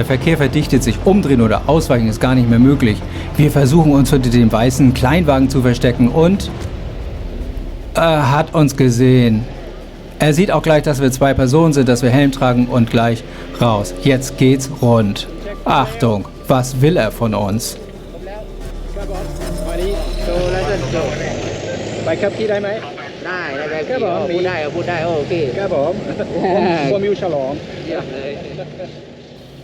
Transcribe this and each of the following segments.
Verkehr verdichtet sich. Umdrehen oder ausweichen ist gar nicht mehr möglich. Wir versuchen uns hinter dem weißen Kleinwagen zu verstecken und er hat uns gesehen. Er sieht auch gleich, dass wir 2 Personen sind, dass wir Helm tragen und gleich raus. Jetzt geht's rund. Achtung, was will er von uns? ไปขับขี่ได้ไหมได้ครับผมพูดได้โอเคครับผมมิวฉลอง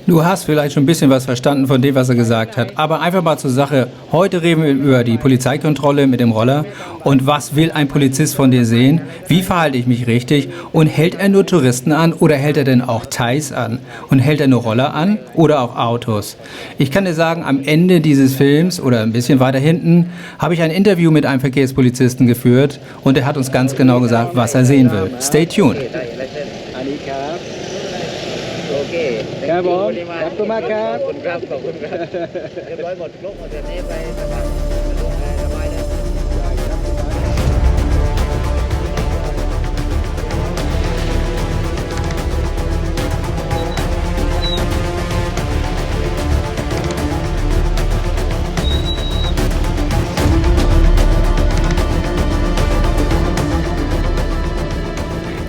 Du hast vielleicht schon ein bisschen was verstanden von dem, was er gesagt hat, aber einfach mal zur Sache. Heute reden wir über die Polizeikontrolle mit dem Roller und was will ein Polizist von dir sehen? Wie verhalte ich mich richtig? Und hält er nur Touristen an oder hält er denn auch Thais an? Und hält er nur Roller an oder auch Autos? Ich kann dir sagen, am Ende dieses Films oder ein bisschen weiter hinten habe ich ein Interview mit einem Verkehrspolizisten geführt und er hat uns ganz genau gesagt, was er sehen will. Stay tuned. ครับผมขอบคุณมากครับ เรียบร้อยหมดลุกหมดเดี๋ยวนี้ไปสบายสบายเลย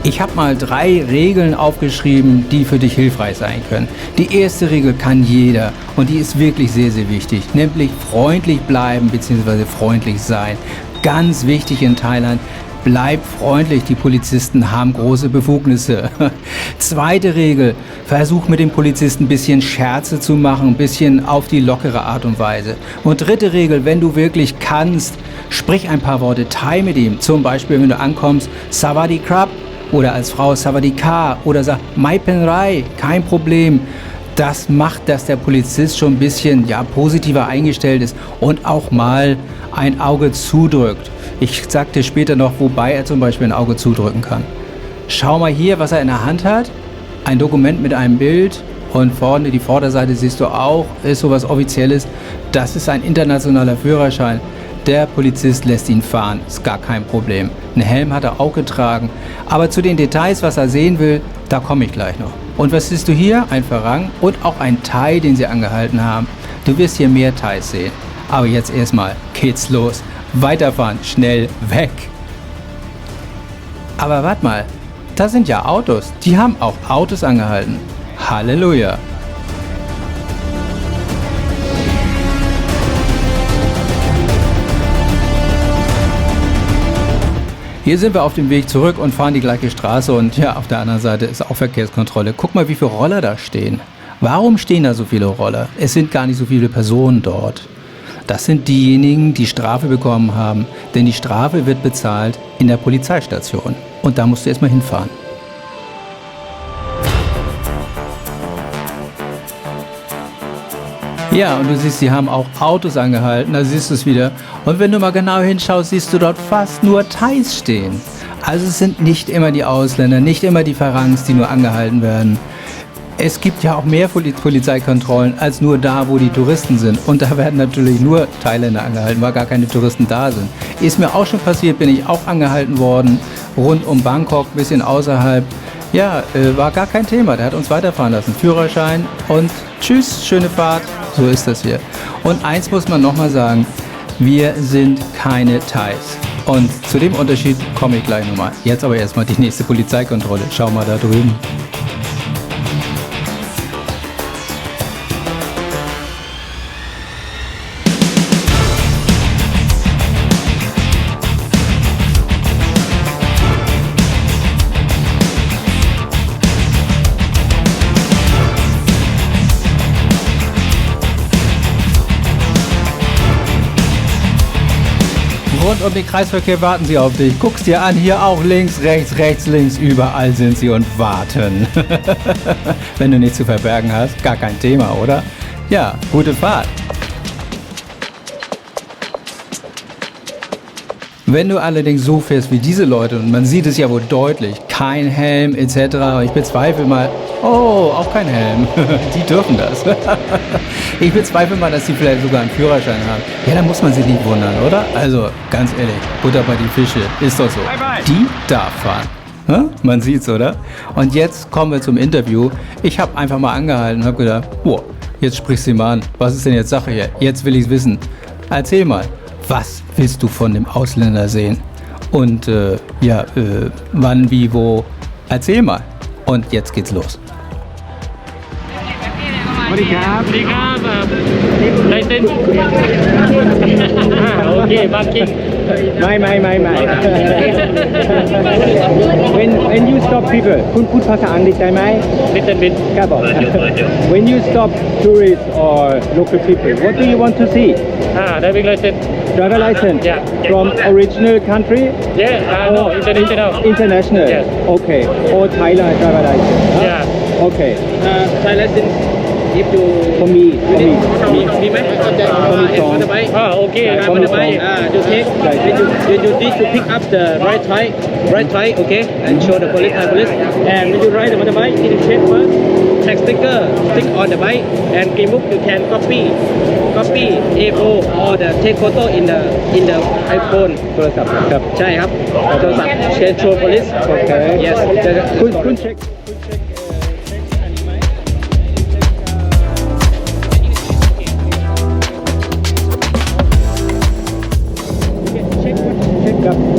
Ich habe mal 3 Regeln aufgeschrieben, die für dich hilfreich sein können. Die erste Regel kann jeder und die ist wirklich sehr, sehr wichtig, nämlich freundlich bleiben bzw. freundlich sein. Ganz wichtig in Thailand, bleib freundlich, die Polizisten haben große Befugnisse. Zweite Regel, versuch mit dem Polizisten ein bisschen Scherze zu machen, ein bisschen auf die lockere Art und Weise. Und dritte Regel, wenn du wirklich kannst, sprich ein paar Worte Thai mit ihm. Zum Beispiel, wenn du ankommst, Sawadee Krab. Oder als Frau Sawadika oder sagt Mai Pen Rai, kein Problem. Das macht, dass der Polizist schon ein bisschen positiver eingestellt ist und auch mal ein Auge zudrückt. Ich sag dir später noch, wobei er zum Beispiel ein Auge zudrücken kann. Schau mal hier, was er in der Hand hat. Ein Dokument mit einem Bild und vorne die Vorderseite siehst du auch, ist sowas Offizielles. Das ist ein internationaler Führerschein. Der Polizist lässt ihn fahren, ist gar kein Problem. Einen Helm hat er auch getragen. Aber zu den Details, was er sehen will, da komme ich gleich noch. Und was siehst du hier? Ein Farang und auch ein Thai, den sie angehalten haben. Du wirst hier mehr Thais sehen. Aber jetzt erstmal geht's los. Weiterfahren, schnell weg. Aber warte mal, da sind ja Autos. Die haben auch Autos angehalten. Halleluja. Hier sind wir auf dem Weg zurück und fahren die gleiche Straße und auf der anderen Seite ist auch Verkehrskontrolle. Guck mal, wie viele Roller da stehen. Warum stehen da so viele Roller? Es sind gar nicht so viele Personen dort. Das sind diejenigen, die Strafe bekommen haben, denn die Strafe wird bezahlt in der Polizeistation. Und da musst du erstmal hinfahren. Ja, und du siehst, sie haben auch Autos angehalten, da siehst du es wieder. Und wenn du mal genau hinschaust, siehst du dort fast nur Thais stehen. Also es sind nicht immer die Ausländer, nicht immer die Farangs, die nur angehalten werden. Es gibt ja auch mehr Polizeikontrollen als nur da, wo die Touristen sind. Und da werden natürlich nur Thailänder angehalten, weil gar keine Touristen da sind. Ist mir auch schon passiert, bin ich auch angehalten worden, rund um Bangkok, ein bisschen außerhalb. Ja, war gar kein Thema, der hat uns weiterfahren lassen. Führerschein und tschüss, schöne Fahrt. So ist das hier. Und eins muss man nochmal sagen, wir sind keine Thais. Und zu dem Unterschied komme ich gleich nochmal. Jetzt aber erstmal die nächste Polizeikontrolle. Schau mal da drüben. Rund um den Kreisverkehr warten sie auf dich. Guck's dir an, hier auch links, rechts, links, überall sind sie und warten. Wenn du nichts zu verbergen hast, gar kein Thema, oder? Ja, gute Fahrt. Wenn du allerdings so fährst wie diese Leute, und man sieht es ja wohl deutlich, kein Helm etc., ich bezweifle mal, oh, auch kein Helm, die dürfen das. Ich bezweifle mal, dass die vielleicht sogar einen Führerschein haben. Ja, da muss man sich nicht wundern, oder? Also, ganz ehrlich, Butter bei die Fische, ist doch so. Die darf fahren. Man sieht's, oder? Und jetzt kommen wir zum Interview. Ich habe einfach mal angehalten und habe gedacht, boah, jetzt sprichst du ihn mal an. Was ist denn jetzt Sache hier? Jetzt will ich's wissen. Erzähl mal, was willst du von dem Ausländer sehen? Und wann, wie, wo? Erzähl mal. Und jetzt geht's los. สวัสดีครับสวัสดีครับไลเซนโอเคบักกิ้งไม่ when you stop people คุณพูดภาษาอังกฤษได้ไหม Little bit ครับผม when you stop tourists or local people what do you want to see driving license driver license yeah from original country yeah no international yes okay or Thailand driver license yeah okay Thai license if you for me มีไหมfor me 2 okay for me 2 you take you need to pick up the right Thai okay and show the police and when you ride the motorbike you need to check first tag sticker stick on the bike and remove you can copy A4 or the take photo in the iPhone โทรศัพท์ครับใช่ครับโทรศัพท์ show police okay yes คุณเช็ค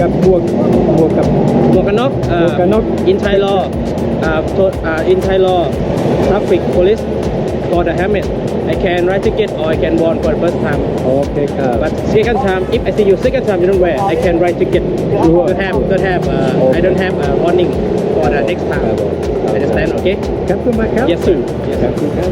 กับหมวกกันน็อก in Thai law in Thai law traffic police for the helmet I can write ticket or I can warn for the first time okay but second time if I see you second time you don't wear I can write ticket don't have I don't have warning for the next time understand okay ครับคุณมาครับ yes sir yes ครับคุณครับ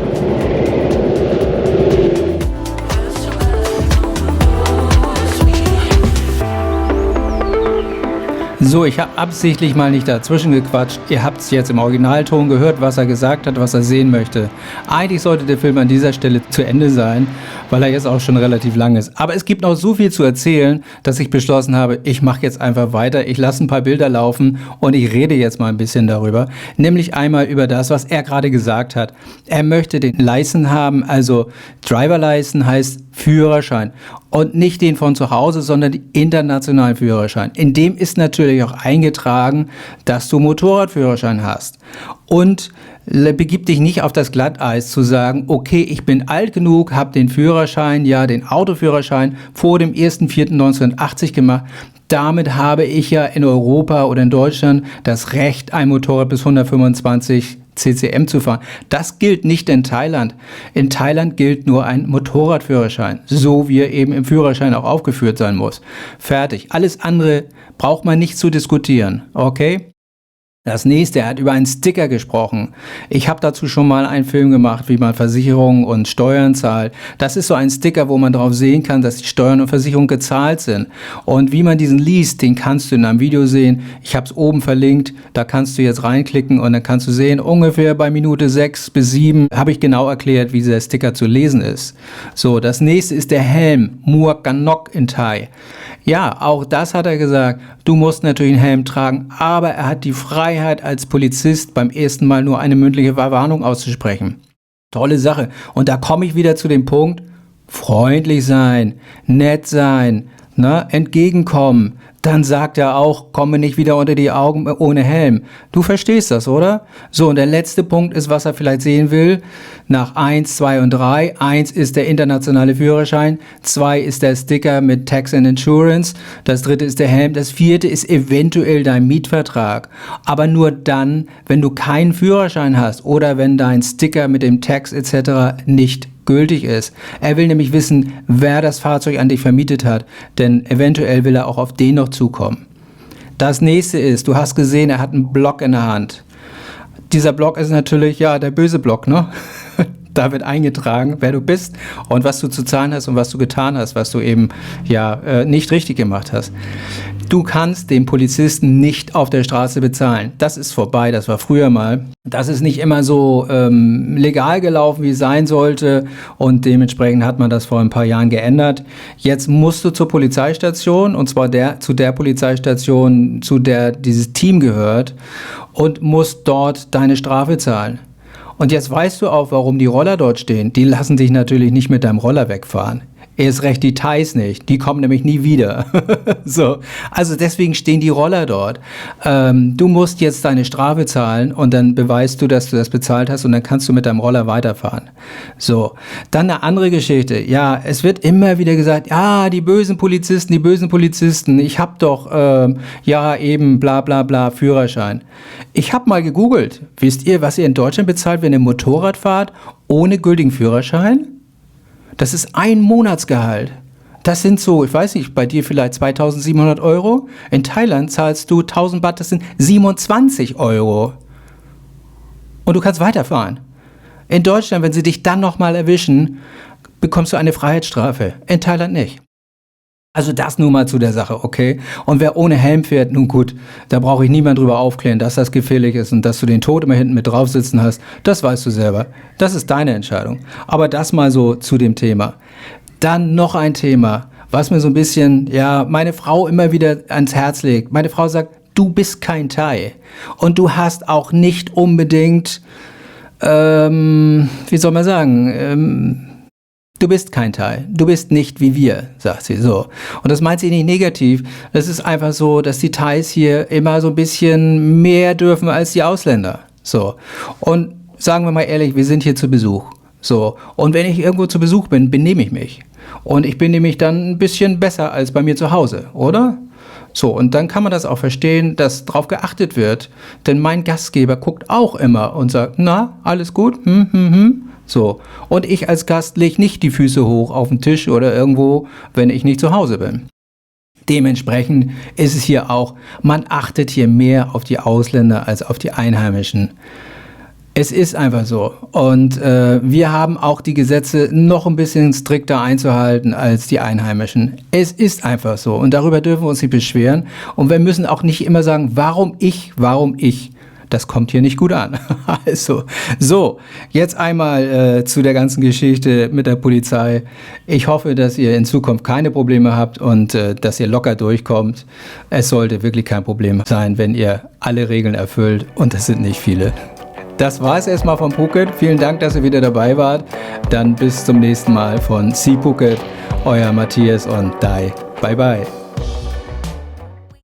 So, ich habe absichtlich mal nicht dazwischen gequatscht. Ihr habt es jetzt im Originalton gehört, was er gesagt hat, was er sehen möchte. Eigentlich sollte der Film an dieser Stelle zu Ende sein, weil er jetzt auch schon relativ lang ist. Aber es gibt noch so viel zu erzählen, dass ich beschlossen habe, ich mache jetzt einfach weiter. Ich lasse ein paar Bilder laufen und ich rede jetzt mal ein bisschen darüber. Nämlich einmal über das, was er gerade gesagt hat. Er möchte den License haben, also Driver License heißt Führerschein. Und nicht den von zu Hause, sondern den internationalen Führerschein. In dem ist natürlich auch eingetragen, dass du Motorradführerschein hast. Und begib dich nicht auf das Glatteis zu sagen, okay, ich bin alt genug, habe den Führerschein, ja, den Autoführerschein vor dem 1.4.1980 gemacht. Damit habe ich ja in Europa oder in Deutschland das Recht, ein Motorrad bis 125 CCM zu fahren. Das gilt nicht in Thailand. In Thailand gilt nur ein Motorradführerschein, so wie er eben im Führerschein auch aufgeführt sein muss. Fertig. Alles andere braucht man nicht zu diskutieren, okay? Das nächste, er hat über einen Sticker gesprochen. Ich habe dazu schon mal einen Film gemacht, wie man Versicherungen und Steuern zahlt. Das ist so ein Sticker, wo man drauf sehen kann, dass die Steuern und Versicherungen gezahlt sind. Und wie man diesen liest, den kannst du in einem Video sehen. Ich habe es oben verlinkt, da kannst du jetzt reinklicken und dann kannst du sehen, ungefähr bei Minute 6 bis 7 habe ich genau erklärt, wie dieser Sticker zu lesen ist. So, das nächste ist der Helm, Muak Ganok in Thai. Ja, auch das hat er gesagt. Du musst natürlich einen Helm tragen, aber er hat die Freiheit als Polizist beim ersten Mal nur eine mündliche Warnung auszusprechen. Tolle Sache. Und da komme ich wieder zu dem Punkt, freundlich sein, nett sein, ne, entgegenkommen. Dann sagt er auch, komme nicht wieder unter die Augen ohne Helm. Du verstehst das, oder? So, und der letzte Punkt ist, was er vielleicht sehen will. Nach 1, 2 und 3. 1 ist der internationale Führerschein. 2 ist der Sticker mit Tax and Insurance. Das 3. ist der Helm. Das 4. ist eventuell dein Mietvertrag. Aber nur dann, wenn du keinen Führerschein hast oder wenn dein Sticker mit dem Tax etc. nicht gültig ist. Er will nämlich wissen, wer das Fahrzeug an dich vermietet hat, denn eventuell will er auch auf den noch zukommen. Das nächste ist, du hast gesehen, er hat einen Block in der Hand. Dieser Block ist natürlich, ja, der böse Block, ne? Da wird eingetragen, wer du bist und was du zu zahlen hast und was du getan hast, was du eben ja nicht richtig gemacht hast. Du kannst den Polizisten nicht auf der Straße bezahlen. Das ist vorbei, das war früher mal. Das ist nicht immer so legal gelaufen, wie es sein sollte und dementsprechend hat man das vor ein paar Jahren geändert. Jetzt musst du zur Polizeistation und zwar zu der Polizeistation, zu der dieses Team gehört und musst dort deine Strafe zahlen. Und jetzt weißt du auch, warum die Roller dort stehen. Die lassen dich natürlich nicht mit deinem Roller wegfahren. Erst recht die Thais nicht, die kommen nämlich nie wieder. So, also deswegen stehen die Roller dort. Du musst jetzt deine Strafe zahlen und dann beweist du, dass du das bezahlt hast und dann kannst du mit deinem Roller weiterfahren. So, dann eine andere Geschichte. Ja, es wird immer wieder gesagt, ja, die bösen Polizisten, ich hab doch, ja, eben bla bla bla, Führerschein. Ich habe mal gegoogelt. Wisst ihr, was ihr in Deutschland bezahlt, wenn ihr Motorrad fahrt ohne gültigen Führerschein? Das ist ein Monatsgehalt. Das sind so, ich weiß nicht, bei dir vielleicht 2.700 Euro. In Thailand zahlst du 1.000 Baht, das sind 27 Euro. Und du kannst weiterfahren. In Deutschland, wenn sie dich dann nochmal erwischen, bekommst du eine Freiheitsstrafe. In Thailand nicht. Also das nur mal zu der Sache, okay? Und wer ohne Helm fährt, nun gut, da brauche ich niemand drüber aufklären, dass das gefährlich ist und dass du den Tod immer hinten mit drauf sitzen hast, das weißt du selber. Das ist deine Entscheidung. Aber das mal so zu dem Thema. Dann noch ein Thema, was mir so ein bisschen, ja, meine Frau immer wieder ans Herz legt. Meine Frau sagt, du bist kein Thai und du hast auch nicht unbedingt, wie soll man sagen, du bist kein Thai, du bist nicht wie wir, sagt sie so. Und das meint sie nicht negativ. Es ist einfach so, dass die Thais hier immer so ein bisschen mehr dürfen als die Ausländer. So. Und sagen wir mal ehrlich, wir sind hier zu Besuch. So. Und wenn ich irgendwo zu Besuch bin, benehme ich mich. Und ich benehme mich dann ein bisschen besser als bei mir zu Hause, oder? So, und dann kann man das auch verstehen, dass drauf geachtet wird. Denn mein Gastgeber guckt auch immer und sagt, na, alles gut? So. Und ich als Gast lege nicht die Füße hoch auf den Tisch oder irgendwo, wenn ich nicht zu Hause bin. Dementsprechend ist es hier auch, man achtet hier mehr auf die Ausländer als auf die Einheimischen. Es ist einfach so. Und wir haben auch die Gesetze noch ein bisschen strikter einzuhalten als die Einheimischen. Es ist einfach so. Und darüber dürfen wir uns nicht beschweren. Und wir müssen auch nicht immer sagen, warum ich? Das kommt hier nicht gut an. Also, so, jetzt einmal zu der ganzen Geschichte mit der Polizei. Ich hoffe, dass ihr in Zukunft keine Probleme habt und dass ihr locker durchkommt. Es sollte wirklich kein Problem sein, wenn ihr alle Regeln erfüllt. Und das sind nicht viele. Das war es erstmal von Phuket. Vielen Dank, dass ihr wieder dabei wart. Dann bis zum nächsten Mal von Sea Phuket. Euer Matthias und Dai. Bye bye.